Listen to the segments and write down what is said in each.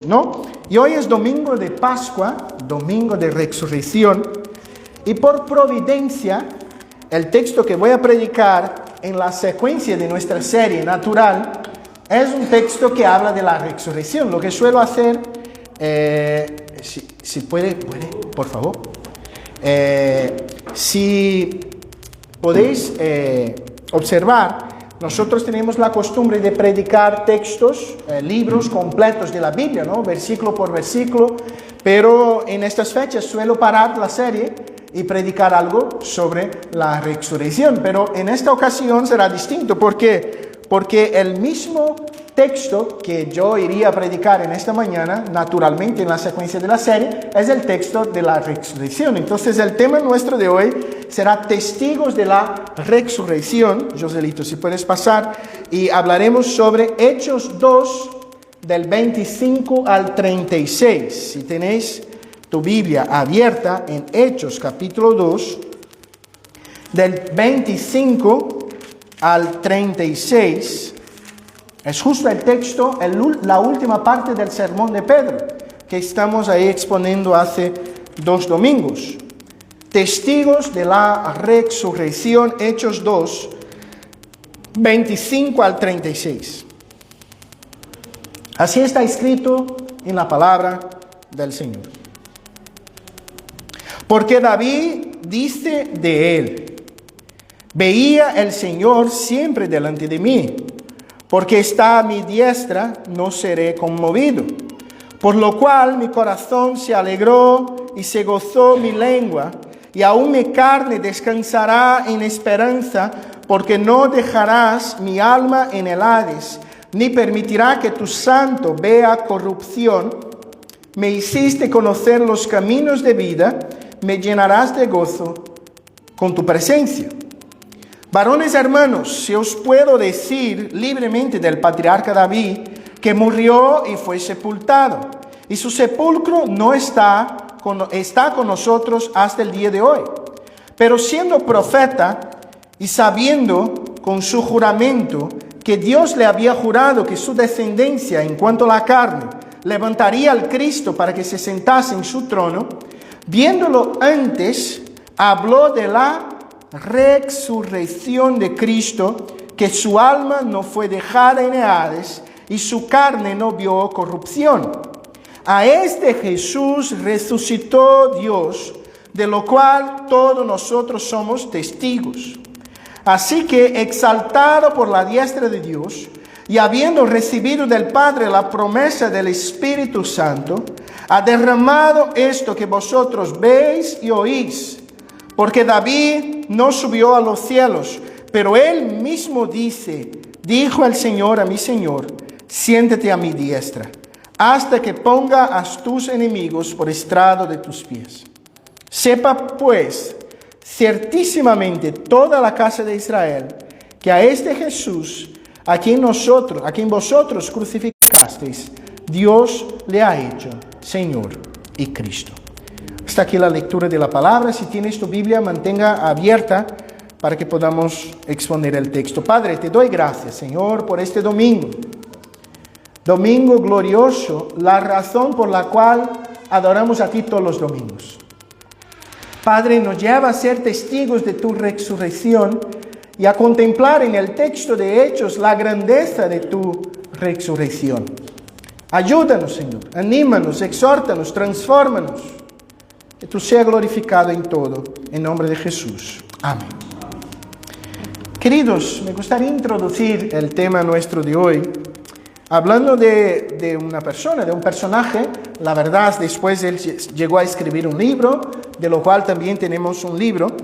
¿No? Y hoy es domingo de Pascua, domingo de resurrección, y por providencia, el texto que voy a predicar en la secuencia de nuestra serie natural es un texto que habla de la resurrección. Lo que suelo hacer, si puede, por favor, si podéis observar, nosotros tenemos la costumbre de predicar textos, libros completos de la Biblia, ¿no? Versículo por versículo, pero en estas fechas suelo parar la serie y predicar algo sobre la resurrección. Pero en esta ocasión será distinto. ¿Por qué? Porque el mismo texto que yo iría a predicar en esta mañana, naturalmente en la secuencia de la serie, es el texto de la resurrección. Entonces el tema nuestro de hoy será testigos de la resurrección. Joselito, si puedes pasar, y hablaremos sobre Hechos 2, del 25 al 36. Si tenéis tu Biblia abierta en Hechos capítulo 2, del 25 al 36, es justo el texto, la última parte del sermón de Pedro, que estamos ahí exponiendo hace 2 domingos. Testigos de la resurrección, Hechos 2, 25 al 36. Así está escrito en la palabra del Señor. Porque David dice de él: veía el Señor siempre delante de mí, porque está a mi diestra, no seré conmovido. Por lo cual mi corazón se alegró y se gozó mi lengua, y aún mi carne descansará en esperanza, porque no dejarás mi alma en el Hades, ni permitirá que tu santo vea corrupción. Me hiciste conocer los caminos de vida, me llenarás de gozo con tu presencia. Varones hermanos, si os puedo decir libremente del patriarca David, que murió y fue sepultado, y su sepulcro no está con nosotros hasta el día de hoy. Pero siendo profeta y sabiendo con su juramento que Dios le había jurado que su descendencia en cuanto a la carne levantaría al Cristo para que se sentase en su trono, viéndolo antes, habló de la resurrección de Cristo, que su alma no fue dejada en Hades y su carne no vio corrupción. A este Jesús resucitó Dios, de lo cual todos nosotros somos testigos. Así que, exaltado por la diestra de Dios, y habiendo recibido del Padre la promesa del Espíritu Santo, ha derramado esto que vosotros veis y oís. Porque David no subió a los cielos, pero él mismo dijo el Señor a mi Señor: siéntate a mi diestra, hasta que ponga a tus enemigos por estrado de tus pies. Sepa pues ciertísimamente toda la casa de Israel, que a este Jesús, a quien vosotros crucificasteis, Dios le ha hecho Señor y Cristo. Hasta aquí la lectura de la palabra. Si tienes tu Biblia, mantenga abierta para que podamos exponer el texto. Padre, te doy gracias, Señor, por este domingo. Domingo glorioso, la razón por la cual adoramos a ti todos los domingos. Padre, nos lleva a ser testigos de tu resurrección y a contemplar en el texto de Hechos la grandeza de tu resurrección. Ayúdanos, Señor, anímanos, exhórtanos, transfórmanos. Que tú seas glorificado en todo, en nombre de Jesús. Amén. Queridos, me gustaría introducir el tema nuestro de hoy, hablando de una persona, de un personaje. La verdad, después él llegó a escribir un libro, de lo cual también tenemos un libro,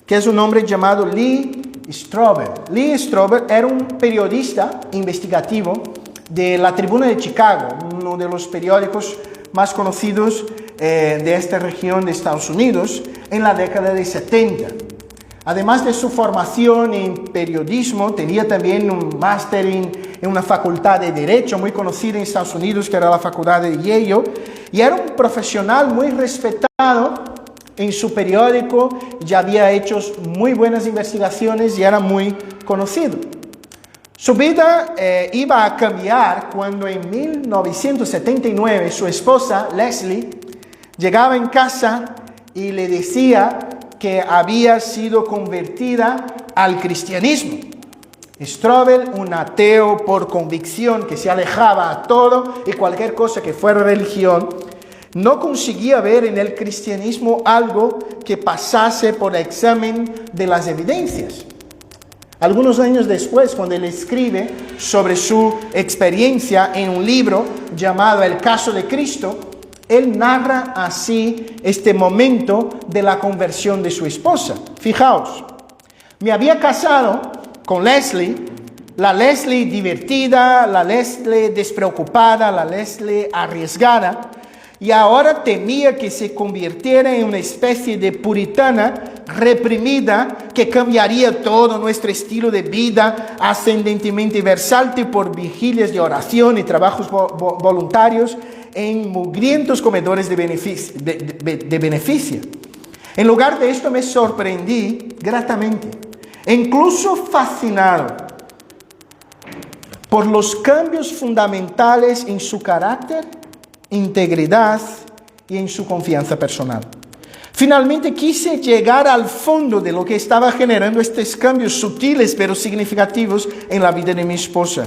que es un hombre llamado Lee Strobel. Lee Strobel era un periodista investigativo de la Tribuna de Chicago, uno de los periódicos más conocidos de esta región de Estados Unidos en la década de 70. Además de su formación en periodismo, tenía también un máster en una facultad de Derecho muy conocida en Estados Unidos, que era la facultad de Yale, y era un profesional muy respetado en su periódico. Ya había hecho muy buenas investigaciones y era muy conocido. Su vida iba a cambiar cuando en 1979 su esposa Leslie llegaba en casa y le decía que había sido convertida al cristianismo. Strobel, un ateo por convicción que se alejaba a todo y cualquier cosa que fuera religión, no conseguía ver en el cristianismo algo que pasase por el examen de las evidencias. Algunos años después, cuando él escribe sobre su experiencia en un libro llamado El caso de Cristo, él narra así este momento de la conversión de su esposa. Fijaos, me había casado con Leslie, la Leslie divertida, la Leslie despreocupada, la Leslie arriesgada, y ahora temía que se convirtiera en una especie de puritana reprimida que cambiaría todo nuestro estilo de vida ascendentemente versátil por vigilias de oración y trabajos voluntarios en mugrientos comedores de beneficio. En lugar de esto me sorprendí gratamente e incluso fascinado por los cambios fundamentales en su carácter, integridad y en su confianza personal. Finalmente quise llegar al fondo de lo que estaba generando estos cambios sutiles pero significativos en la vida de mi esposa,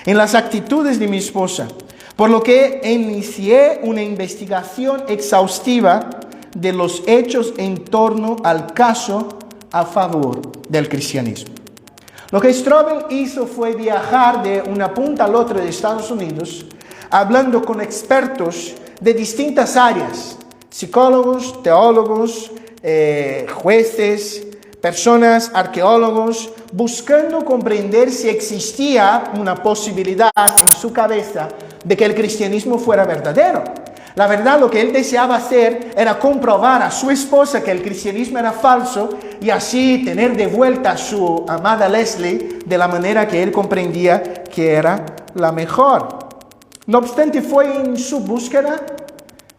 en las actitudes de mi esposa, por lo que inicié una investigación exhaustiva de los hechos en torno al caso a favor del cristianismo. Lo que Strobel hizo fue viajar de una punta al otra de Estados Unidos, hablando con expertos de distintas áreas, psicólogos, teólogos, jueces, personas, arqueólogos, buscando comprender si existía una posibilidad en su cabeza de que el cristianismo fuera verdadero. La verdad, lo que él deseaba hacer era comprobar a su esposa que el cristianismo era falso y así tener de vuelta a su amada Leslie de la manera que él comprendía que era la mejor. No obstante, fue en su búsqueda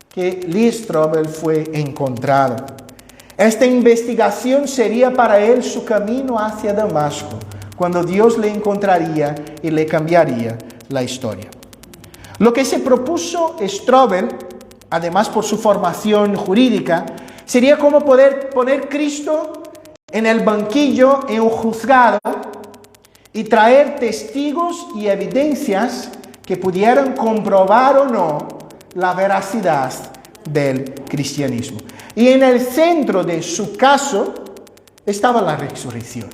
que Lee Strobel fue encontrado. Esta investigación sería para él su camino hacia Damasco, cuando Dios le encontraría y le cambiaría la historia. Lo que se propuso Strobel, además por su formación jurídica, sería cómo poder poner Cristo en el banquillo en un juzgado y traer testigos y evidencias que pudieran comprobar o no la veracidad del cristianismo. Y en el centro de su caso estaba la resurrección.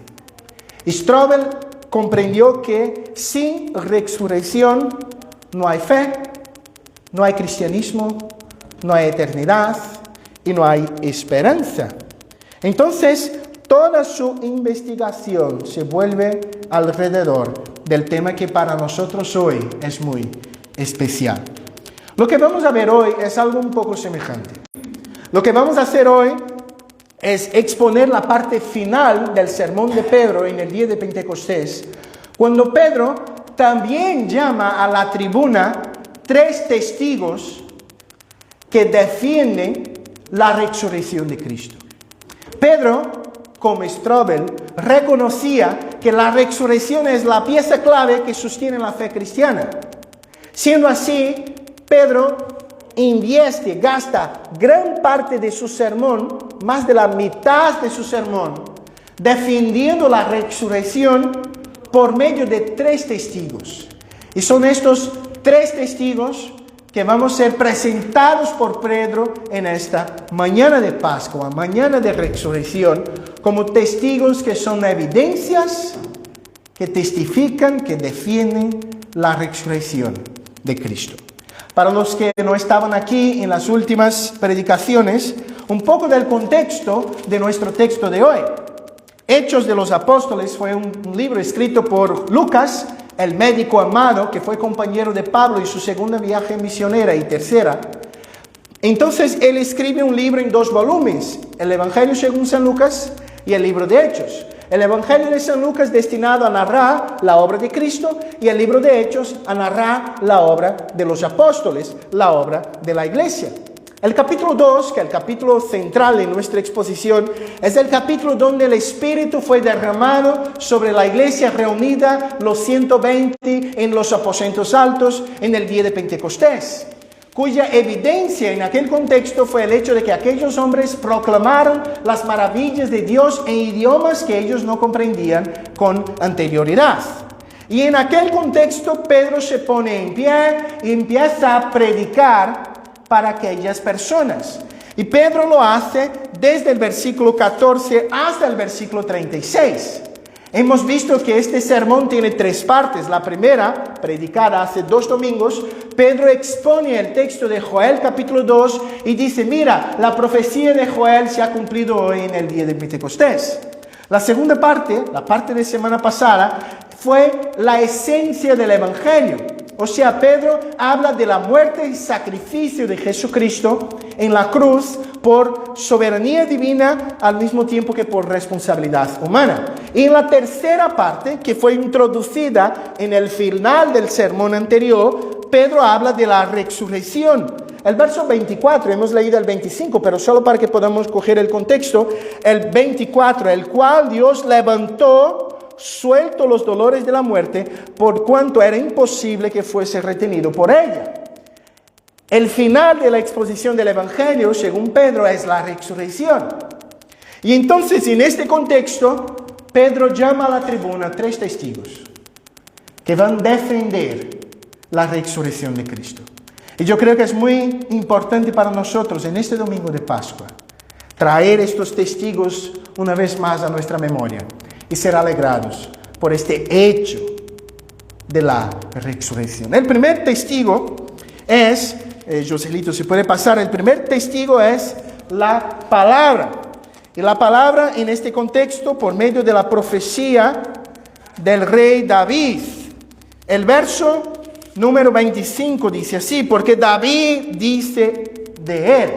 Strobel comprendió que sin resurrección no hay fe, no hay cristianismo, no hay eternidad y no hay esperanza. Entonces, toda su investigación se vuelve alrededor del tema que para nosotros hoy es muy especial. Lo que vamos a ver hoy es algo un poco semejante. Lo que vamos a hacer hoy es exponer la parte final del sermón de Pedro en el día de Pentecostés, cuando Pedro también llama a la tribuna 3 testigos que defienden la resurrección de Cristo. Pedro, como Strobel, reconocía que la resurrección es la pieza clave que sostiene la fe cristiana. Siendo así, Pedro gasta gran parte de su sermón, más de la mitad de su sermón, defendiendo la resurrección por medio de 3 testigos. Y son estos 3 testigos que vamos a ser presentados por Pedro en esta mañana de Pascua, mañana de resurrección, como testigos que son evidencias que testifican, que defienden la resurrección de Cristo. Para los que no estaban aquí en las últimas predicaciones, un poco del contexto de nuestro texto de hoy. Hechos de los Apóstoles fue un libro escrito por Lucas, el médico amado, que fue compañero de Pablo en su segunda viaje misionera y tercera. Entonces él escribe un libro en 2 volúmenes, el Evangelio según San Lucas y el libro de Hechos. El Evangelio de San Lucas destinado a narrar la obra de Cristo y el libro de Hechos a narrar la obra de los apóstoles, la obra de la iglesia. El capítulo 2, que es el capítulo central en nuestra exposición, es el capítulo donde el Espíritu fue derramado sobre la iglesia reunida, los 120 en los aposentos altos, en el día de Pentecostés, cuya evidencia en aquel contexto fue el hecho de que aquellos hombres proclamaron las maravillas de Dios en idiomas que ellos no comprendían con anterioridad. Y en aquel contexto Pedro se pone en pie y empieza a predicar para aquellas personas. Y Pedro lo hace desde el versículo 14 hasta el versículo 36. Hemos visto que este sermón tiene 3 partes. La primera, predicada hace 2 domingos, Pedro expone el texto de Joel capítulo 2 y dice, mira, la profecía de Joel se ha cumplido hoy en el día de Pentecostés. La segunda parte, la parte de semana pasada, fue la esencia del Evangelio. O sea, Pedro habla de la muerte y sacrificio de Jesucristo en la cruz por soberanía divina al mismo tiempo que por responsabilidad humana. Y en la tercera parte, que fue introducida en el final del sermón anterior, Pedro habla de la resurrección. El verso 24, hemos leído el 25, pero solo para que podamos coger el contexto, el 24, el cual Dios levantó suelto los dolores de la muerte, por cuanto era imposible que fuese retenido por ella. El final de la exposición del Evangelio, según Pedro, es la resurrección. Y entonces, en este contexto, Pedro llama a la tribuna 3 testigos que van a defender la resurrección de Cristo. Y yo creo que es muy importante para nosotros en este domingo de Pascua traer estos testigos una vez más a nuestra memoria y ser alegrados por este hecho de la resurrección. El primer testigo es, Joselito, si puede pasar, el primer testigo es la palabra. Y la palabra en este contexto, por medio de la profecía del rey David. El verso número 25 dice así, porque David dice de él.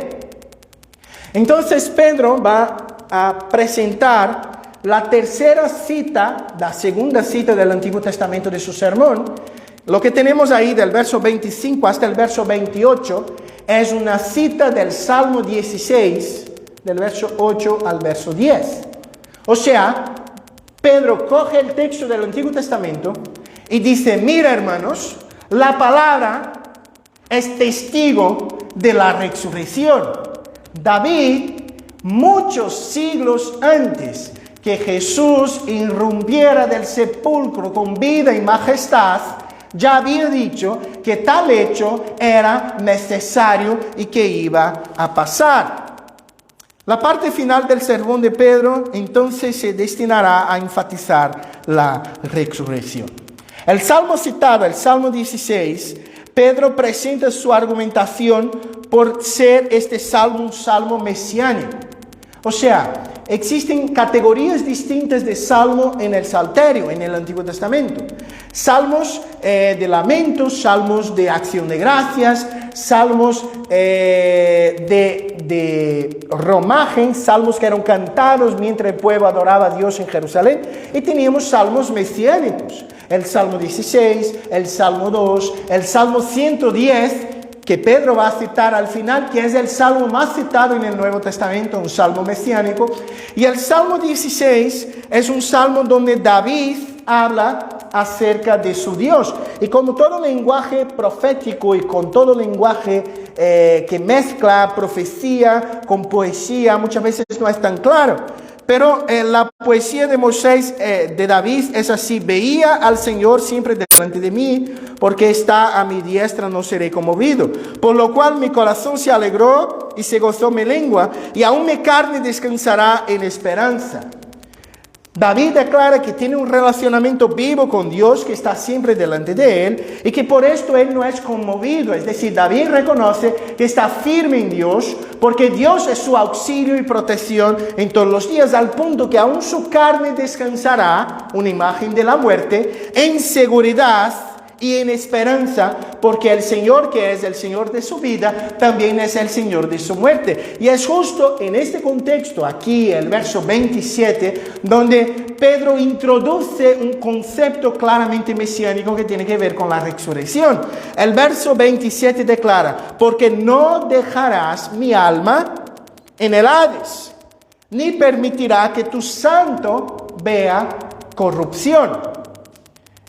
Entonces Pedro va a presentar la tercera cita, la segunda cita del Antiguo Testamento de su sermón. Lo que tenemos ahí del verso 25 hasta el verso 28 es una cita del Salmo 16, del verso 8 al verso 10. O sea, Pedro coge el texto del Antiguo Testamento y dice, mira hermanos, la palabra es testigo de la resurrección. David, muchos siglos antes que Jesús irrumpiera del sepulcro con vida y majestad, ya había dicho que tal hecho era necesario y que iba a pasar. La parte final del sermón de Pedro entonces se destinará a enfatizar la resurrección. El salmo citado, el Salmo 16, Pedro presenta su argumentación por ser este salmo un salmo mesiánico. O sea, existen categorías distintas de salmo en el Salterio, en el Antiguo Testamento. Salmos de lamentos, salmos de acción de gracias, salmos de romaje, salmos que eran cantados mientras el pueblo adoraba a Dios en Jerusalén. Y teníamos salmos mesiánicos, el Salmo 16, el Salmo 2, el Salmo 110, que Pedro va a citar al final, que es el salmo más citado en el Nuevo Testamento, un salmo mesiánico. Y el Salmo 16 es un salmo donde David habla acerca de su Dios. Y como todo lenguaje profético y con todo lenguaje que mezcla profecía con poesía, muchas veces no es tan claro. Pero la poesía de Moisés, de David, es así: veía al Señor siempre delante de mí, porque está a mi diestra, no seré conmovido. Por lo cual mi corazón se alegró y se gozó mi lengua, y aún mi carne descansará en esperanza. David declara que tiene un relacionamiento vivo con Dios, que está siempre delante de él, y que por esto él no es conmovido. Es decir, David reconoce que está firme en Dios, porque Dios es su auxilio y protección en todos los días, al punto que aún su carne descansará, una imagen de la muerte, en seguridad y en esperanza, porque el Señor, que es el Señor de su vida, también es el Señor de su muerte. Y es justo en este contexto, aquí el verso 27, donde Pedro introduce un concepto claramente mesiánico que tiene que ver con la resurrección. El verso 27 declara: porque no dejarás mi alma en el Hades, ni permitirá que tu santo vea corrupción.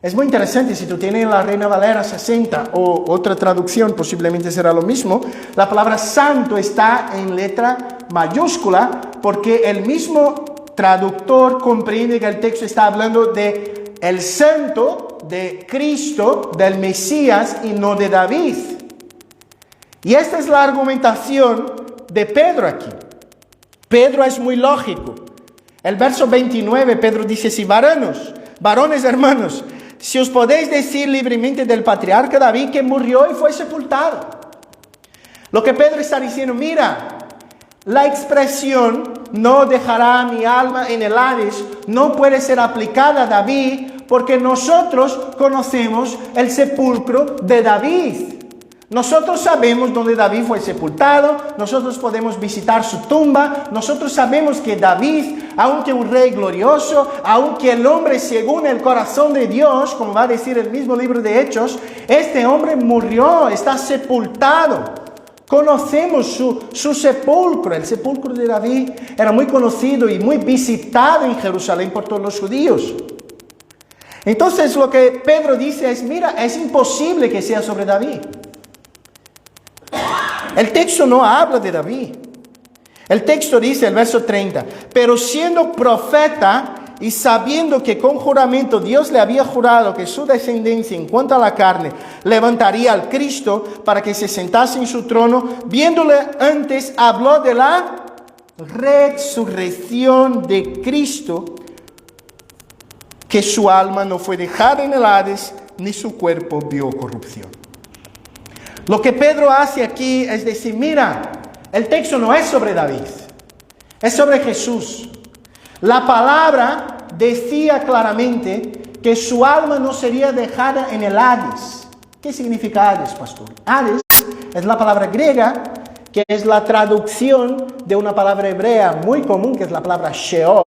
Es muy interesante, si tú tienes la Reina Valera 60 o otra traducción, posiblemente será lo mismo. La palabra santo está en letra mayúscula porque el mismo traductor comprende que el texto está hablando de el santo, de Cristo, del Mesías y no de David. Y esta es la argumentación de Pedro aquí. Pedro es muy lógico. El verso 29, Pedro dice así: varones hermanos, si os podéis decir libremente del patriarca David, que murió y fue sepultado. Lo que Pedro está diciendo: mira, la expresión no dejará mi alma en el Hades no puede ser aplicada a David, porque nosotros conocemos el sepulcro de David. Nosotros sabemos dónde David fue sepultado, nosotros podemos visitar su tumba, nosotros sabemos que David, aunque un rey glorioso, aunque el hombre según el corazón de Dios, como va a decir el mismo libro de Hechos, este hombre murió, está sepultado. Conocemos su sepulcro. El sepulcro de David era muy conocido y muy visitado en Jerusalén por todos los judíos. Entonces lo que Pedro dice es: mira, es imposible que sea sobre David. El texto no habla de David. El texto dice, el verso 30, pero siendo profeta y sabiendo que con juramento Dios le había jurado que su descendencia en cuanto a la carne levantaría al Cristo para que se sentase en su trono, viéndole antes, habló de la resurrección de Cristo, que su alma no fue dejada en el Hades, ni su cuerpo vio corrupción. Lo que Pedro hace aquí es decir: mira, el texto no es sobre David, es sobre Jesús. La palabra decía claramente que su alma no sería dejada en el Hades. ¿Qué significa Hades, pastor? Hades es la palabra griega, que es la traducción de una palabra hebrea muy común, que es la palabra Sheol,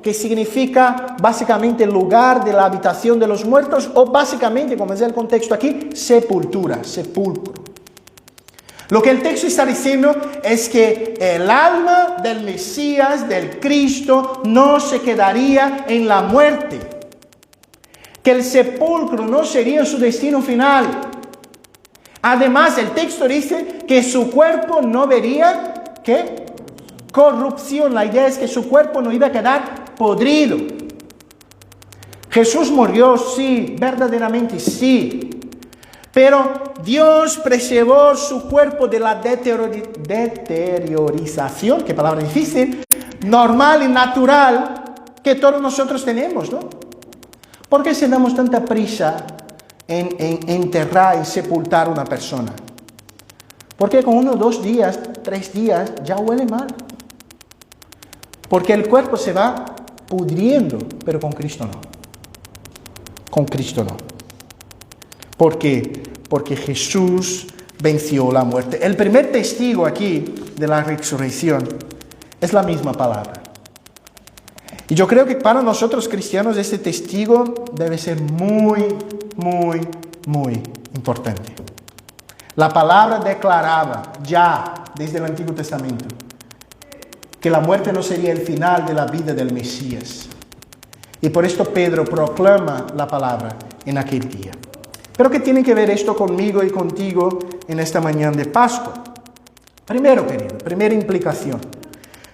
que significa básicamente lugar de la habitación de los muertos, o básicamente, como es el contexto aquí, sepultura, sepulcro. Lo que el texto está diciendo es que el alma del Mesías, del Cristo, no se quedaría en la muerte, que el sepulcro no sería su destino final. Además, el texto dice que su cuerpo no vería, ¿qué? Corrupción. La idea es que su cuerpo no iba a quedar podrido. Jesús murió, sí, verdaderamente sí. Pero Dios preservó su cuerpo de la deteriorización, qué palabra difícil, normal y natural que todos nosotros tenemos, ¿no? ¿Por qué se damos tanta prisa en enterrar y sepultar a una persona? Porque con 1, 2 días, 3 días ya huele mal. Porque el cuerpo se va pudriendo, pero con Cristo no. Con Cristo no. ¿Por qué? Porque Jesús venció la muerte. El primer testigo aquí de la resurrección es la misma palabra. Y yo creo que para nosotros cristianos este testigo debe ser muy, muy, muy importante. La palabra declaraba ya desde el Antiguo Testamento que la muerte no sería el final de la vida del Mesías. Y por esto Pedro proclama la palabra en aquel día. Pero ¿qué tiene que ver esto conmigo y contigo en esta mañana de Pascua? Primero, querido, primera implicación.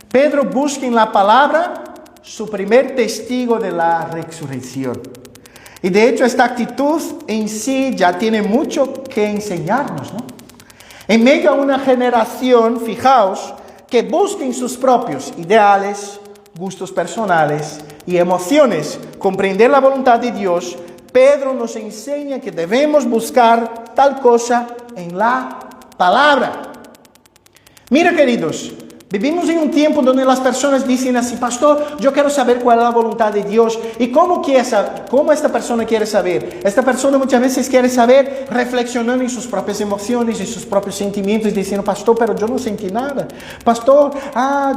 Pedro busca en la palabra su primer testigo de la resurrección. Y de hecho esta actitud en sí ya tiene mucho que enseñarnos, ¿no? En medio de una generación, fijaos, que busca en sus propios ideales, gustos personales y emociones comprender la voluntad de Dios, Pedro nos enseña que debemos buscar tal cosa en la palabra. Mira, queridos, Vivimos en un tiempo donde las personas dicen así, pastor, yo quiero saber cuál es la voluntad de Dios. ¿Y cómo esta persona quiere saber? Esta persona muchas veces quiere saber reflexionando en sus propias emociones y sus propios sentimientos, diciendo, pastor, pero yo no sentí nada. Pastor,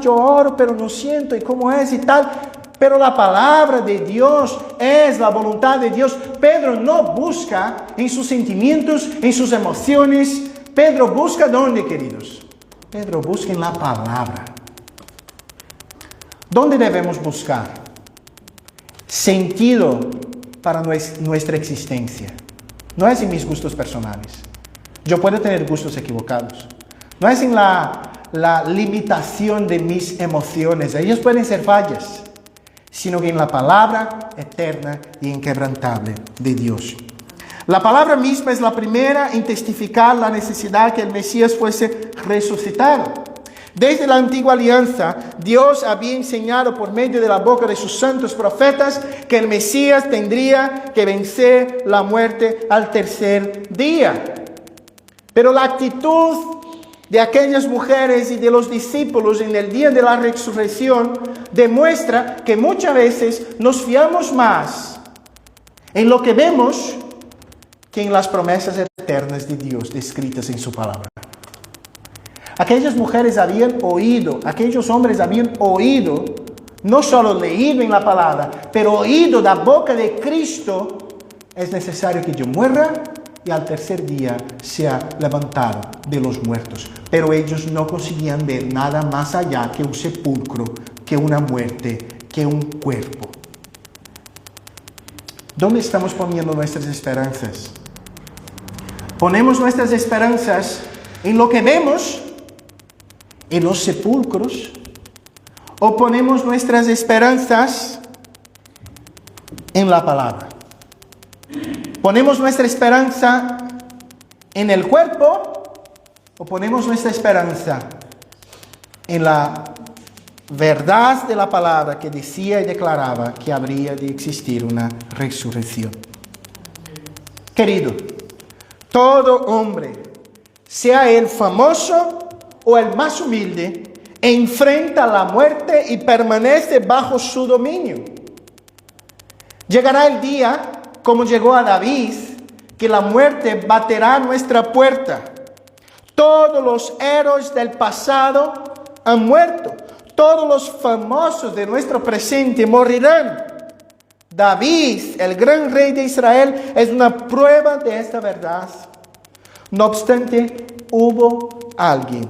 yo oro, pero no siento, y cómo es y tal. Pero la palabra de Dios es la voluntad de Dios. Pedro no busca en sus sentimientos, en sus emociones. Pedro busca ¿dónde, queridos? Pedro busca en la palabra. ¿Dónde debemos buscar sentido para nuestra existencia? No es en mis gustos personales. Yo puedo tener gustos equivocados. No es en la limitación de mis emociones. Ellas pueden ser fallas. Sino que en la palabra eterna y inquebrantable de Dios. La palabra misma es la primera en testificar la necesidad que el Mesías fuese resucitado. Desde la antigua alianza, Dios había enseñado por medio de la boca de sus santos profetas que el Mesías tendría que vencer la muerte al tercer día. Pero la actitud de aquellas mujeres y de los discípulos en el día de la resurrección demuestra que muchas veces nos fiamos más en lo que vemos que en las promesas eternas de Dios descritas en su palabra. Aquellas mujeres habían oído, aquellos hombres habían oído, no solo leído en la palabra, pero oído da boca de Cristo, es necesario que yo muera y al tercer día sea levantado de los muertos. Pero ellos no conseguían ver nada más allá que un sepulcro, que una muerte, que un cuerpo. ¿Dónde estamos poniendo nuestras esperanzas? ¿Ponemos nuestras esperanzas en lo que vemos, en los sepulcros? ¿O ponemos nuestras esperanzas en la palabra? ¿Ponemos nuestra esperanza en el cuerpo o ponemos nuestra esperanza en la verdad de la palabra que decía y declaraba que habría de existir una resurrección? Querido, todo hombre, sea él famoso o el más humilde, enfrenta la muerte y permanece bajo su dominio. Llegará el día, como llegó a David, que la muerte baterá a nuestra puerta. Todos los héroes del pasado han muerto. Todos los famosos de nuestro presente morirán. David, el gran rey de Israel, es una prueba de esta verdad. No obstante, hubo alguien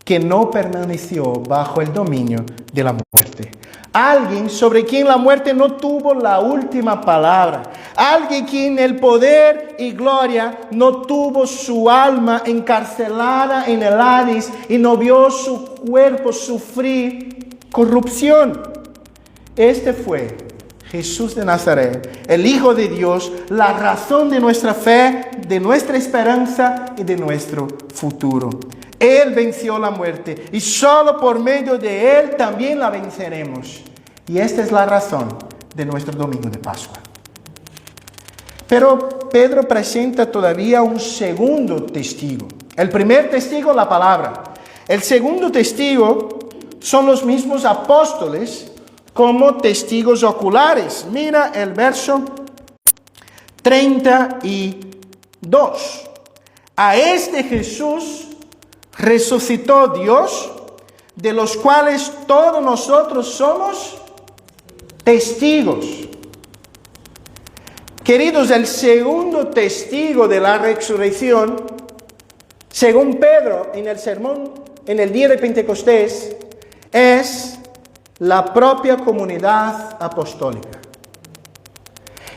que no permaneció bajo el dominio de la muerte. Alguien sobre quien la muerte no tuvo la última palabra. Alguien quien el poder y gloria no tuvo su alma encarcelada en el Hades y no vio su cuerpo sufrir corrupción. Este fue Jesús de Nazaret, el Hijo de Dios, la razón de nuestra fe, de nuestra esperanza y de nuestro futuro. Él venció la muerte y solo por medio de Él también la venceremos. Y esta es la razón de nuestro domingo de Pascua. Pero Pedro presenta todavía un segundo testigo. El primer testigo, la palabra. El segundo testigo son los mismos apóstoles como testigos oculares. Mira el verso 32. A este Jesús resucitó Dios, de los cuales todos nosotros somos testigos. Queridos, el segundo testigo de la resurrección, según Pedro en el sermón, en el día de Pentecostés, es la propia comunidad apostólica.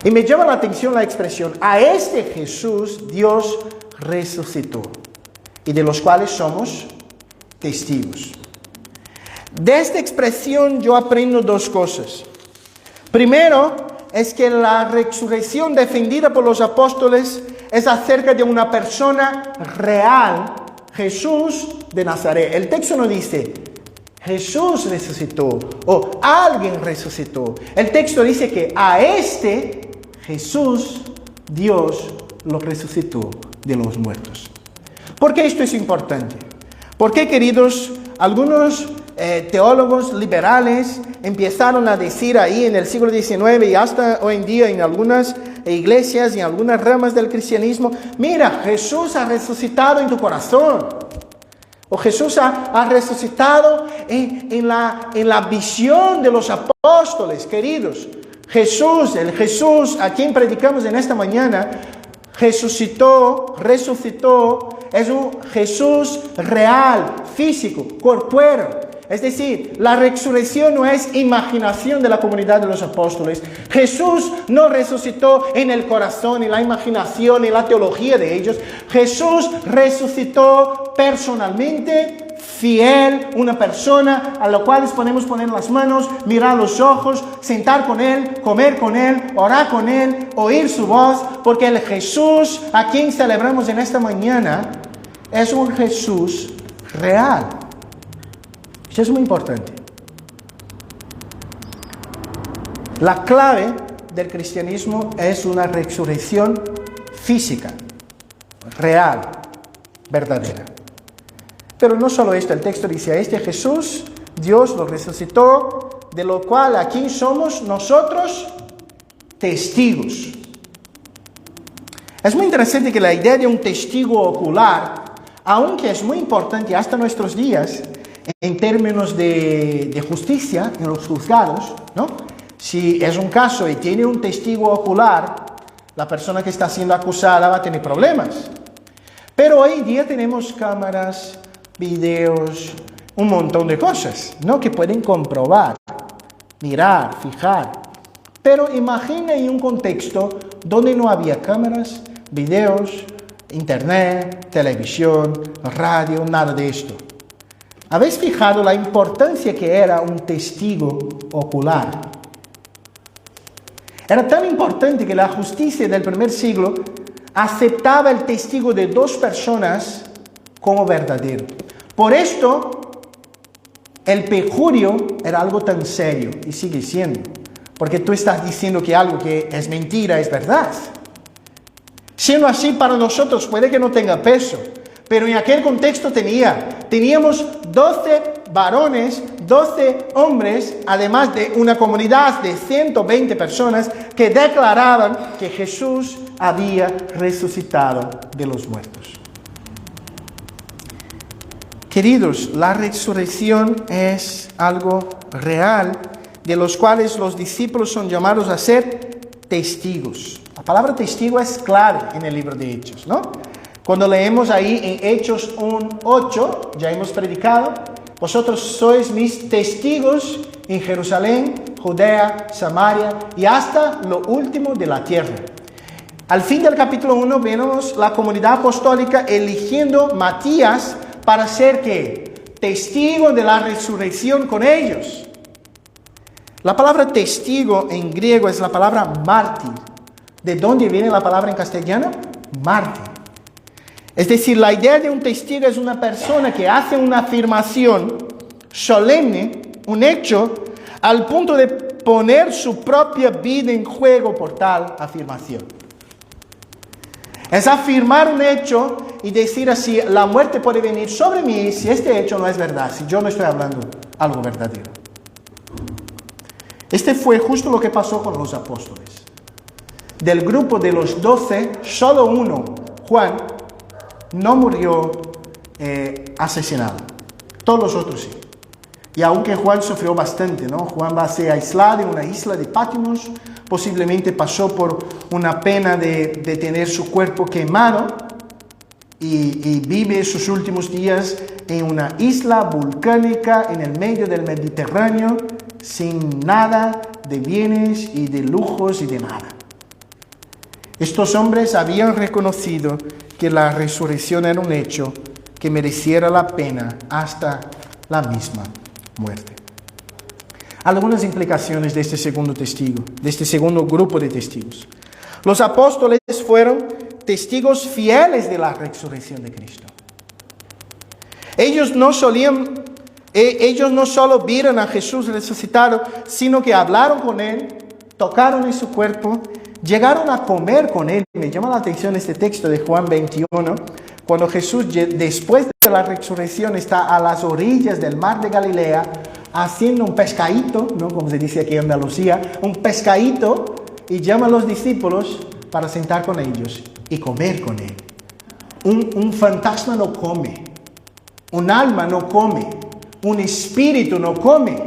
Y me llama la atención la expresión, a este Jesús Dios resucitó, y de los cuales somos testigos. De esta expresión yo aprendo dos cosas. Primero, es que la resurrección defendida por los apóstoles es acerca de una persona real, Jesús de Nazaret. El texto no dice, Jesús resucitó o alguien resucitó. El texto dice que a este Jesús, Dios lo resucitó de los muertos. ¿Por qué esto es importante? Porque, queridos, algunos teólogos liberales empezaron a decir ahí en el siglo XIX y hasta hoy en día en algunas iglesias y en algunas ramas del cristianismo, mira, Jesús ha resucitado en tu corazón. O Jesús ha resucitado en la visión de los apóstoles, queridos. Jesús, el Jesús a quien predicamos en esta mañana, resucitó, es un Jesús real, físico, corpóreo. Es decir, la resurrección no es imaginación de la comunidad de los apóstoles. Jesús no resucitó en el corazón, en la imaginación, en la teología de ellos. Jesús resucitó personalmente, fiel, una persona a la cual podemos poner las manos, mirar los ojos, sentar con Él, comer con Él, orar con Él, oír su voz, porque el Jesús a quien celebramos en esta mañana es un Jesús real. Eso es muy importante. La clave del cristianismo es una resurrección física, real, verdadera. Pero no solo esto, el texto dice, a este Jesús, Dios lo resucitó, de lo cual aquí somos nosotros testigos. Es muy interesante que la idea de un testigo ocular, aunque es muy importante hasta nuestros días, en términos de justicia, en los juzgados, ¿no? Si es un caso y tiene un testigo ocular, la persona que está siendo acusada va a tener problemas. Pero hoy en día tenemos cámaras, videos, un montón de cosas, ¿no? Que pueden comprobar, mirar, fijar. Pero imagina en un contexto donde no había cámaras, videos, internet, televisión, radio, nada de esto. ¿Habéis fijado la importancia que era un testigo ocular? Era tan importante que la justicia del primer siglo aceptaba el testigo de dos personas como verdadero. Por esto, el perjurio era algo tan serio y sigue siendo. Porque tú estás diciendo que algo que es mentira es verdad. Siendo así, para nosotros puede que no tenga peso. Pero en aquel contexto teníamos 12 varones, 12 hombres, además de una comunidad de 120 personas que declaraban que Jesús había resucitado de los muertos. Queridos, la resurrección es algo real, de los cuales los discípulos son llamados a ser testigos. La palabra testigo es clave en el libro de Hechos, ¿no? Cuando leemos ahí en Hechos 1:8, ya hemos predicado, vosotros sois mis testigos en Jerusalén, Judea, Samaria y hasta lo último de la tierra. Al fin del capítulo 1 vemos la comunidad apostólica eligiendo Matías para ser ¿qué? Testigo de la resurrección con ellos. La palabra testigo en griego es la palabra mártir. ¿De dónde viene la palabra en castellano? Mártir. Es decir, la idea de un testigo es una persona que hace una afirmación solemne, un hecho, al punto de poner su propia vida en juego por tal afirmación. Es afirmar un hecho y decir así, la muerte puede venir sobre mí si este hecho no es verdad, si yo no estoy hablando algo verdadero. Este fue justo lo que pasó con los apóstoles. Del grupo de los 12, solo uno, Juan, no murió asesinado. Todos los otros sí. Y aunque Juan sufrió bastante, ¿no? Juan va a ser aislado en una isla de Patmos, posiblemente pasó por una pena de tener su cuerpo quemado y vive sus últimos días en una isla volcánica en el medio del Mediterráneo, sin nada de bienes y de lujos y de nada. Estos hombres habían reconocido que la resurrección era un hecho que mereciera la pena hasta la misma muerte. Algunas implicaciones de este segundo testigo, de este segundo grupo de testigos. Los apóstoles fueron testigos fieles de la resurrección de Cristo. Ellos no solo vieron a Jesús resucitado, sino que hablaron con Él, tocaron en su cuerpo, llegaron a comer con Él. Me llama la atención este texto de Juan 21, cuando Jesús, después de la resurrección, está a las orillas del mar de Galilea, haciendo un pescadito, ¿no? Como se dice aquí en Andalucía, un pescadito, y llama a los discípulos para sentar con ellos y comer con él. Un fantasma no come, un alma no come, un espíritu no come,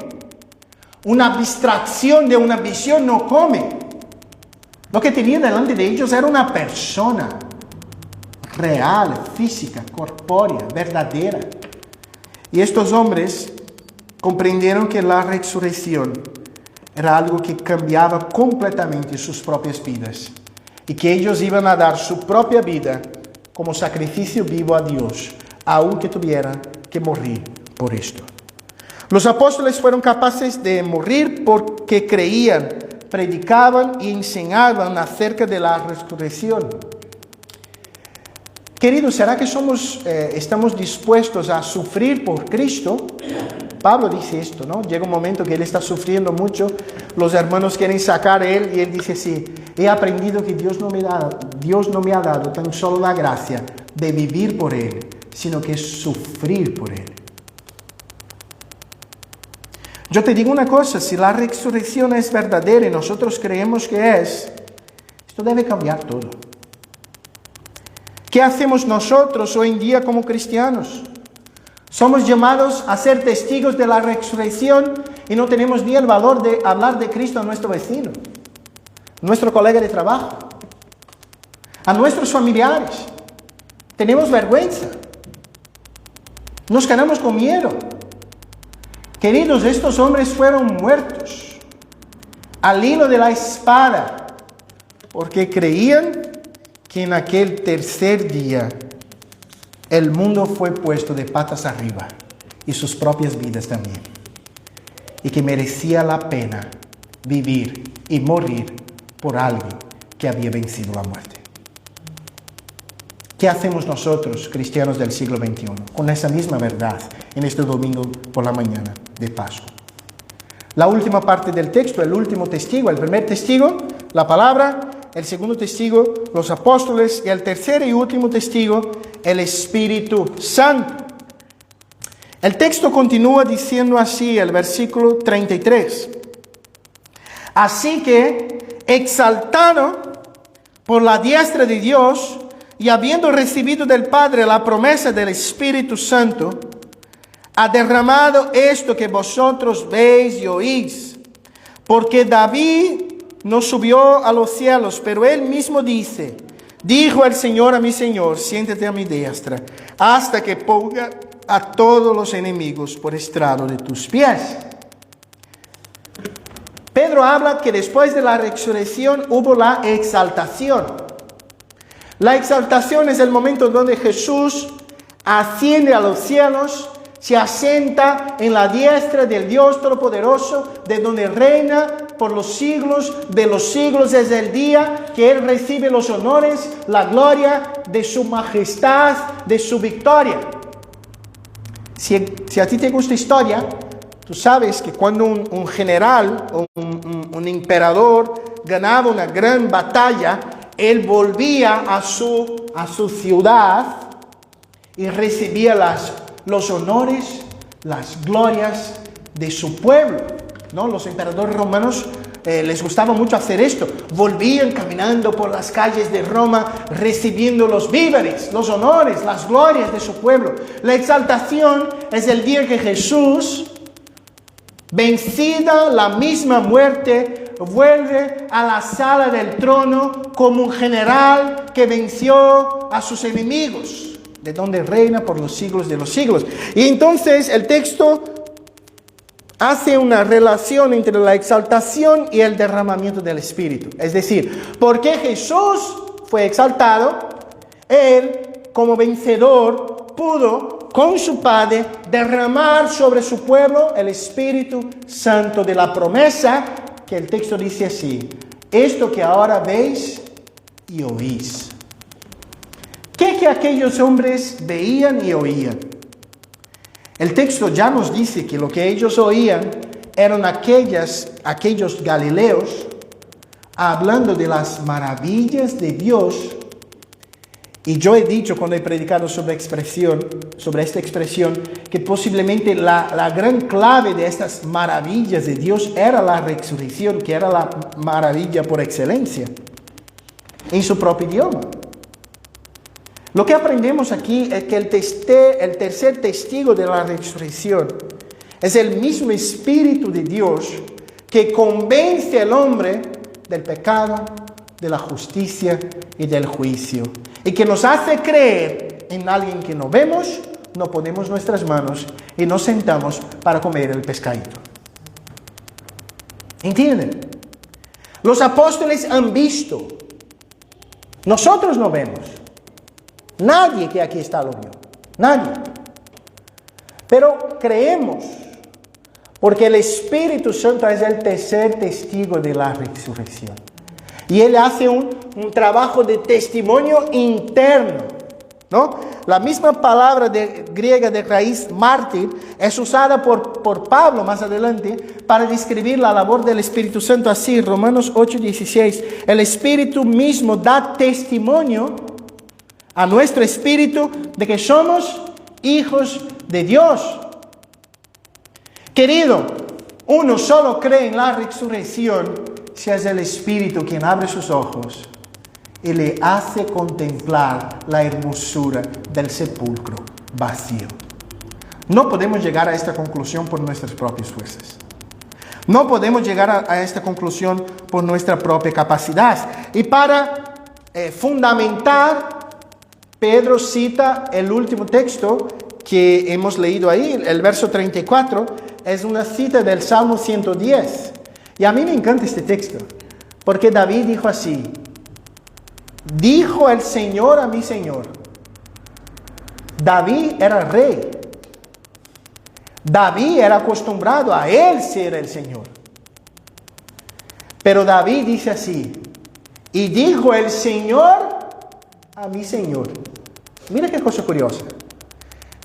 una abstracción de una visión no come. Lo que tenía delante de ellos era una persona real, física, corpórea, verdadera. Y estos hombres comprendieron que la resurrección era algo que cambiaba completamente sus propias vidas y que ellos iban a dar su propia vida como sacrificio vivo a Dios, aunque tuvieran que morir por esto. Los apóstoles fueron capaces de morir porque creían, predicaban y enseñaban acerca de la resurrección. Queridos, ¿será que estamos dispuestos a sufrir por Cristo? Pablo dice esto, ¿no? Llega un momento que él está sufriendo mucho, los hermanos quieren sacar a él y él dice así: he aprendido que Dios no me ha dado tan solo la gracia de vivir por él, sino que sufrir por él. Yo te digo una cosa, si la resurrección es verdadera y nosotros creemos que es, esto debe cambiar todo. ¿Qué hacemos nosotros hoy en día como cristianos? Somos llamados a ser testigos de la resurrección y no tenemos ni el valor de hablar de Cristo a nuestro vecino, a nuestro colega de trabajo, a nuestros familiares. Tenemos vergüenza. Nos quedamos con miedo. Queridos, estos hombres fueron muertos al hilo de la espada porque creían que en aquel tercer día el mundo fue puesto de patas arriba y sus propias vidas también, y que merecía la pena vivir y morir por alguien que había vencido la muerte. ¿Qué hacemos nosotros, cristianos del siglo XXI, con esa misma verdad en este domingo por la mañana de Pascua? La última parte del texto, el último testigo, el primer testigo, la palabra; el segundo testigo, los apóstoles; y el tercer y último testigo, el Espíritu Santo. El texto continúa diciendo así, el versículo 33. Así que, exaltado por la diestra de Dios, y habiendo recibido del Padre la promesa del Espíritu Santo, ha derramado esto que vosotros veis y oís. Porque David no subió a los cielos, pero él mismo dijo el Señor a mi Señor: siéntate a mi diestra, hasta que ponga a todos los enemigos por estrado de tus pies. Pedro habla que después de la resurrección hubo la exaltación. La exaltación es el momento donde Jesús asciende a los cielos, se asienta en la diestra del Dios Todopoderoso, de donde reina por los siglos de los siglos. Es el día que Él recibe los honores, la gloria de su majestad, de su victoria. Si a ti te gusta historia, tú sabes que cuando un general o un emperador ganaba una gran batalla, él volvía a su ciudad y recibía los honores, las glorias de su pueblo, ¿no? Los emperadores romanos les gustaba mucho hacer esto. Volvían caminando por las calles de Roma recibiendo los víveres, los honores, las glorias de su pueblo. La exaltación es el día que Jesús, vencida la misma muerte, vuelve a la sala del trono como un general que venció a sus enemigos, de donde reina por los siglos de los siglos. Y entonces el texto hace una relación entre la exaltación y el derramamiento del Espíritu. Es decir, porque Jesús fue exaltado, Él como vencedor pudo con su Padre derramar sobre su pueblo el Espíritu Santo de la promesa, que el texto dice así: esto que ahora veis y oís. ¿Qué que aquellos hombres veían y oían? El texto ya nos dice que lo que ellos oían eran aquellos galileos hablando de las maravillas de Dios Y yo he dicho cuando he predicado sobre esta expresión, que posiblemente la gran clave de estas maravillas de Dios era la resurrección, que era la maravilla por excelencia, en su propio idioma. Lo que aprendemos aquí es que el tercer testigo de la resurrección es el mismo Espíritu de Dios que convence al hombre del pecado, de la justicia y del juicio, y que nos hace creer en alguien que no vemos, no ponemos nuestras manos y nos sentamos para comer el pescadito. ¿Entienden? Los apóstoles han visto. Nosotros no vemos. Nadie que aquí está lo vio. Nadie. Pero creemos, porque el Espíritu Santo es el tercer testigo de la resurrección. Y Él hace un trabajo de testimonio interno, ¿no? La misma palabra griega de raíz mártir es usada por Pablo más adelante para describir la labor del Espíritu Santo así. Romanos 8:16. El Espíritu mismo da testimonio a nuestro espíritu de que somos hijos de Dios. Querido, uno solo cree en la resurrección si es el Espíritu quien abre sus ojos y le hace contemplar la hermosura del sepulcro vacío. No podemos llegar a esta conclusión por nuestras propias fuerzas. No podemos llegar a esta conclusión por nuestra propia capacidad. Y para fundamentar, Pedro cita el último texto que hemos leído ahí, el verso 34, es una cita del Salmo 110. Y a mí me encanta este texto, porque David dijo así: dijo el Señor a mi Señor. David era rey. David era acostumbrado a él ser el Señor. Pero David dice así: y dijo el Señor a mi Señor. Mira qué cosa curiosa.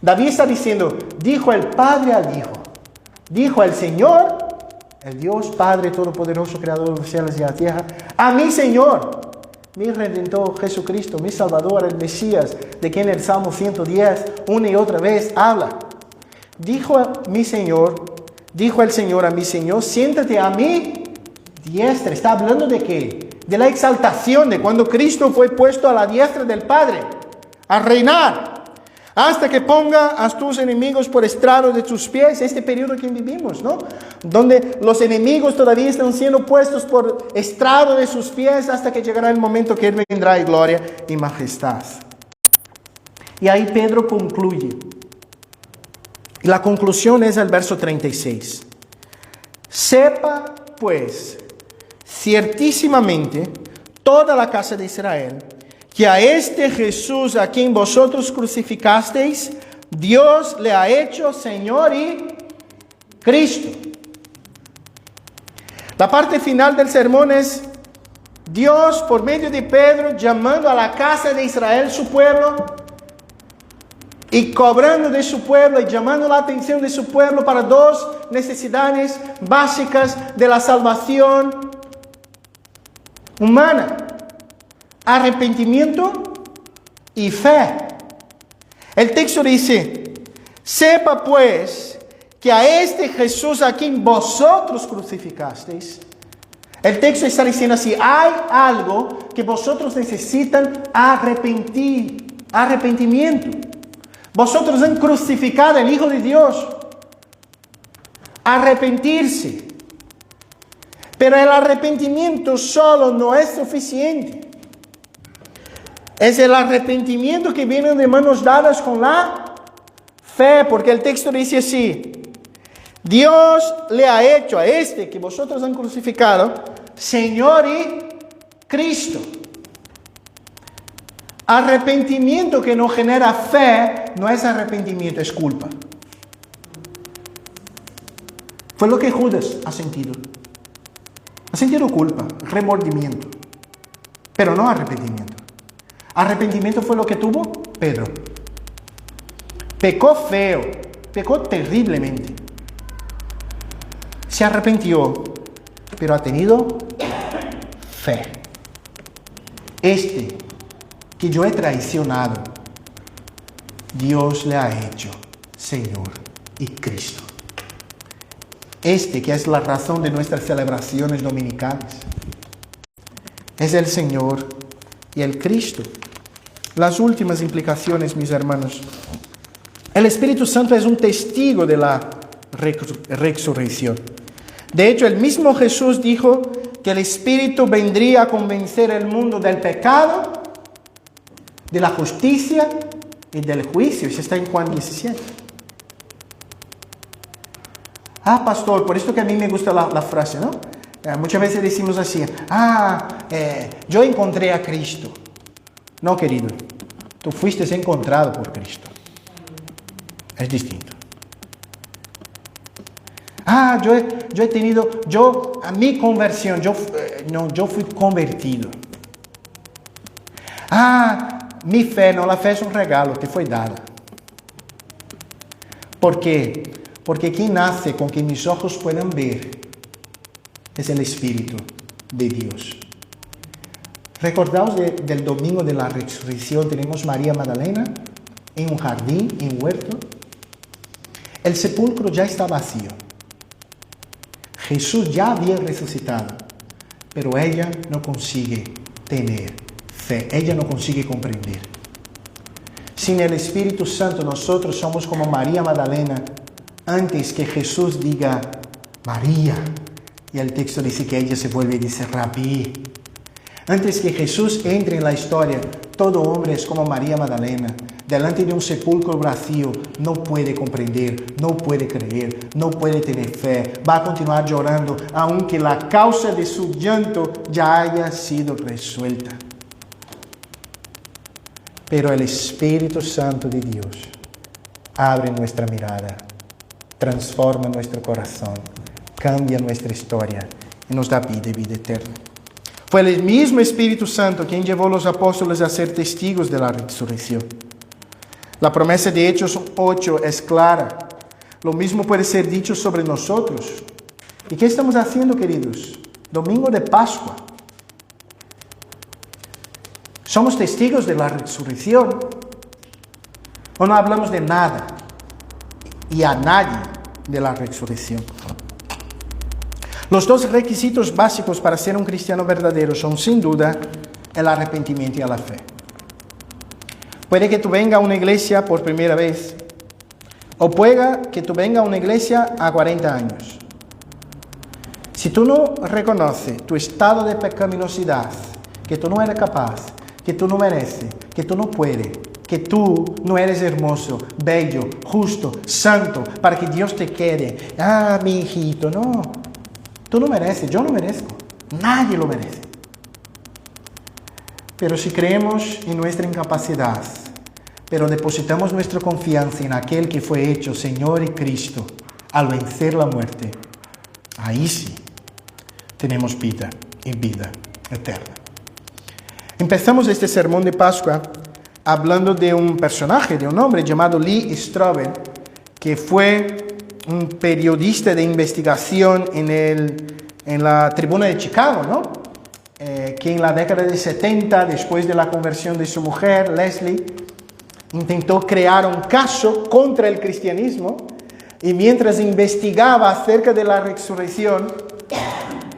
David está diciendo, dijo el Padre al Hijo. Dijo el Señor, el Dios Padre Todopoderoso, Creador de los cielos y la tierra, a mi Señor, mi Redentor Jesucristo, mi Salvador, el Mesías, de quien el Salmo 110 una y otra vez habla. Dijo mi Señor, dijo el Señor a mi Señor, siéntate a mi diestra. ¿Está hablando de qué? De la exaltación, de cuando Cristo fue puesto a la diestra del Padre, a reinar, hasta que ponga a tus enemigos por estrado de tus pies. Este periodo que vivimos, ¿no? Donde los enemigos todavía están siendo puestos por estrado de sus pies hasta que llegará el momento que Él vendrá en gloria y majestad. Y ahí Pedro concluye. Y la conclusión es el verso 36. Sepa, pues, ciertísimamente toda la casa de Israel, que a este Jesús a quien vosotros crucificasteis, Dios le ha hecho Señor y Cristo. La parte final del sermón es Dios por medio de Pedro llamando a la casa de Israel su pueblo y cobrando de su pueblo y llamando la atención de su pueblo para dos necesidades básicas de la salvación humana: arrepentimiento y fe. El texto dice, sepa pues que a este Jesús a quien vosotros crucificasteis. El texto está diciendo así, hay algo que vosotros necesitan arrepentimiento. Vosotros han crucificado al Hijo de Dios. Arrepentirse. Pero el arrepentimiento solo no es suficiente. Es el arrepentimiento que viene de manos dadas con la fe, porque el texto dice así: Dios le ha hecho a este que vosotros han crucificado Señor y Cristo. Arrepentimiento que no genera fe no es arrepentimiento, es culpa. Fue lo que Judas ha sentido. Ha sentido culpa, remordimiento, pero no arrepentimiento. Arrepentimiento fue lo que tuvo Pedro. Pecó feo, pecó terriblemente. Se arrepintió, pero ha tenido fe. Este que yo he traicionado, Dios le ha hecho Señor y Cristo. Este que es la razón de nuestras celebraciones dominicales. Es el Señor y el Cristo. Las últimas implicaciones, mis hermanos. El Espíritu Santo es un testigo de la resurrección. De hecho, el mismo Jesús dijo que el Espíritu vendría a convencer al mundo del pecado, de la justicia y del juicio. Eso está en Juan 17. Ah, pastor, por esto que a mí me gusta la frase, ¿no? Muchas veces decimos así, yo encontré a Cristo. No, querido, tú fuiste encontrado por Cristo. Es distinto. A mi conversión, yo fui convertido. Mi fe, no, la fe es un regalo, te fue dada. ¿Por qué? Porque quien nace con que mis ojos puedan ver es el Espíritu de Dios. Recordaos del domingo de la resurrección, tenemos María Magdalena en un jardín, en un huerto. El sepulcro ya está vacío. Jesús ya había resucitado, pero ella no consigue tener fe, ella no consigue comprender. Sin el Espíritu Santo nosotros somos como María Magdalena, antes que Jesús diga María, y el texto dice que ella se vuelve y dice Rabí. Antes que Jesús entre en la historia, todo hombre es como María Magdalena. Delante de un sepulcro vacío, no puede comprender, no puede creer, no puede tener fe. Va a continuar llorando, aunque la causa de su llanto ya haya sido resuelta. Pero el Espíritu Santo de Dios abre nuestra mirada, transforma nuestro corazón, cambia nuestra historia y nos da vida y vida eterna. Fue el mismo Espíritu Santo quien llevó a los apóstoles a ser testigos de la resurrección. La promesa de Hechos 8 es clara. Lo mismo puede ser dicho sobre nosotros. ¿Y qué estamos haciendo, queridos? Domingo de Pascua. ¿Somos testigos de la resurrección? ¿O no hablamos de nada y a nadie de la resurrección? Los dos requisitos básicos para ser un cristiano verdadero son, sin duda, el arrepentimiento y la fe. Puede que tú vengas a una iglesia por primera vez, o pueda que tú vengas a una iglesia a 40 años. Si tú no reconoces tu estado de pecaminosidad, que tú no eres capaz, que tú no mereces, que tú no puedes, que tú no eres hermoso, bello, justo, santo, para que Dios te quede. Mi hijito, no. Tú no mereces, yo no merezco. Nadie lo merece. Pero si creemos en nuestra incapacidad, pero depositamos nuestra confianza en aquel que fue hecho Señor y Cristo al vencer la muerte, ahí sí tenemos vida y vida eterna. Empezamos este sermón de Pascua hablando de un personaje, de un hombre llamado Lee Strobel, que fue un periodista de investigación en la Tribuna de Chicago, ¿no? Que en la década de 70, después de la conversión de su mujer, Leslie, intentó crear un caso contra el cristianismo y mientras investigaba acerca de la resurrección,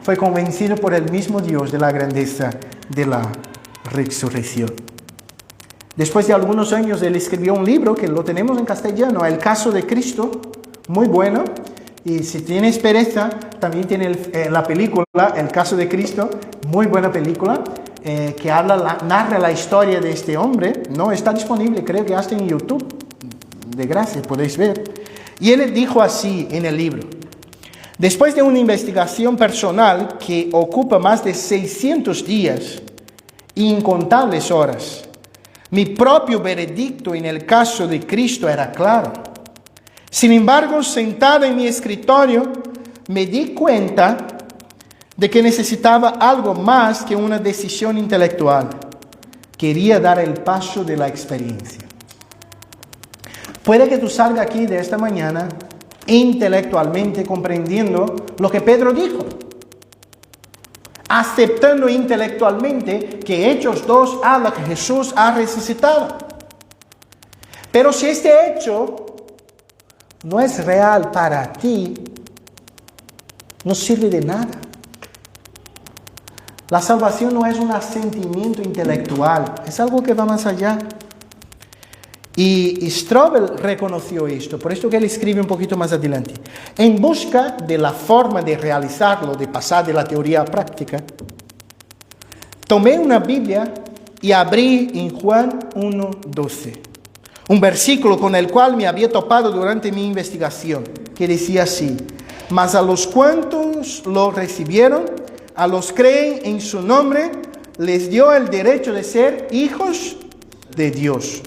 fue convencido por el mismo Dios de la grandeza de la resurrección. Después de algunos años, él escribió un libro que lo tenemos en castellano, El caso de Cristo, muy bueno. Y si tienes pereza, también tiene la película El caso de Cristo, muy buena película, que narra la historia de este hombre. No está disponible, creo que hasta en YouTube. De gracia, podéis ver. Y él dijo así en el libro: después de una investigación personal que ocupa más de 600 días e incontables horas, mi propio veredicto en el caso de Cristo era claro. Sin embargo, sentado en mi escritorio, me di cuenta de que necesitaba algo más que una decisión intelectual. Quería dar el paso de la experiencia. Puede que tú salgas aquí de esta mañana intelectualmente comprendiendo lo que Pedro dijo. aceptando intelectualmente que Hechos 2 habla que Jesús ha resucitado. Pero si este hecho no es real para ti, no sirve de nada. La salvación no es un asentimiento intelectual, es algo que va más allá. Y Strobel reconoció esto, por esto que él escribe un poquito más adelante. En busca de la forma de realizarlo, de pasar de la teoría a práctica, tomé una Biblia y abrí en Juan 1:12, un versículo con el cual me había topado durante mi investigación, que decía así: mas a los cuantos lo recibieron, a los creen en su nombre, les dio el derecho de ser hijos de Dios.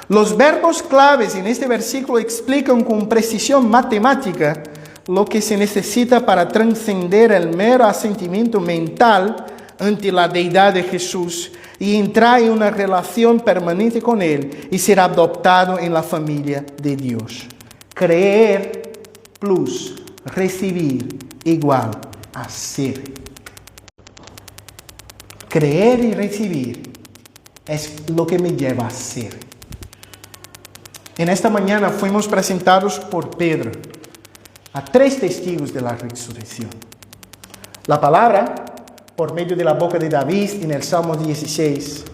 Los verbos claves en este versículo explican con precisión matemática lo que se necesita para trascender el mero asentimiento mental ante la deidad de Jesús y entrar en una relación permanente con Él y ser adoptado en la familia de Dios. Creer plus recibir igual a ser. Creer y recibir es lo que me lleva a ser. En esta mañana fuimos presentados por Pedro a 3 testigos de la resurrección. La palabra, por medio de la boca de David en el Salmo 16.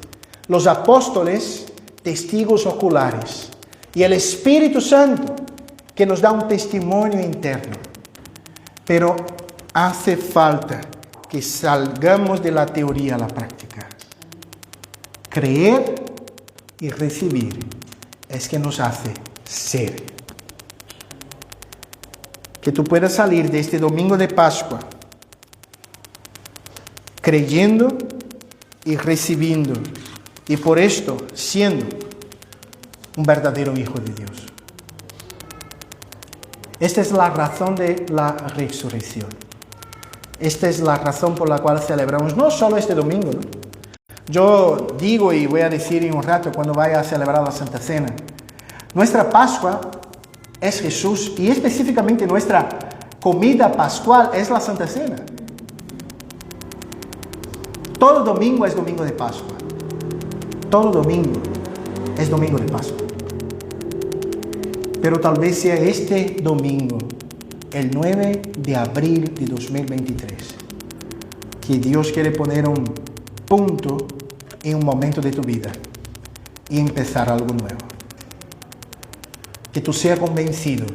Los apóstoles, testigos oculares. Y el Espíritu Santo, que nos da un testimonio interno. Pero hace falta que salgamos de la teoría a la práctica. Creer y recibir es que nos hace ser. Que tú puedas salir de este domingo de Pascua creyendo y recibiendo, y por esto siendo un verdadero hijo de Dios. Esta es la razón de la resurrección. Esta es la razón por la cual celebramos no solo este domingo, ¿no? Yo digo y voy a decir en un rato cuando vaya a celebrar la Santa Cena, nuestra Pascua es Jesús y específicamente nuestra comida pascual es la Santa Cena. Todo domingo es domingo de Pascua. Todo domingo es domingo de Pascua. Pero tal vez sea este domingo, el 9 de abril de 2023, que Dios quiere poner un punto en un momento de tu vida y empezar algo nuevo. Que tú seas convencido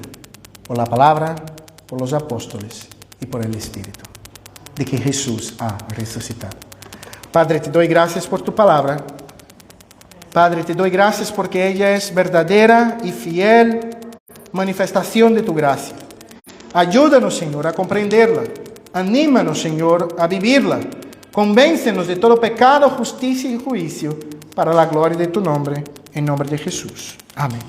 por la palabra, por los apóstoles y por el Espíritu de que Jesús ha resucitado. Padre, te doy gracias por tu palabra. Padre, te doy gracias porque ella es verdadera y fiel manifestación de tu gracia. Ayúdanos, Señor, a comprenderla. Anímanos, Señor, a vivirla. Convéncenos de todo pecado, justicia y juicio para la gloria de tu nombre, en nombre de Jesús. Amén.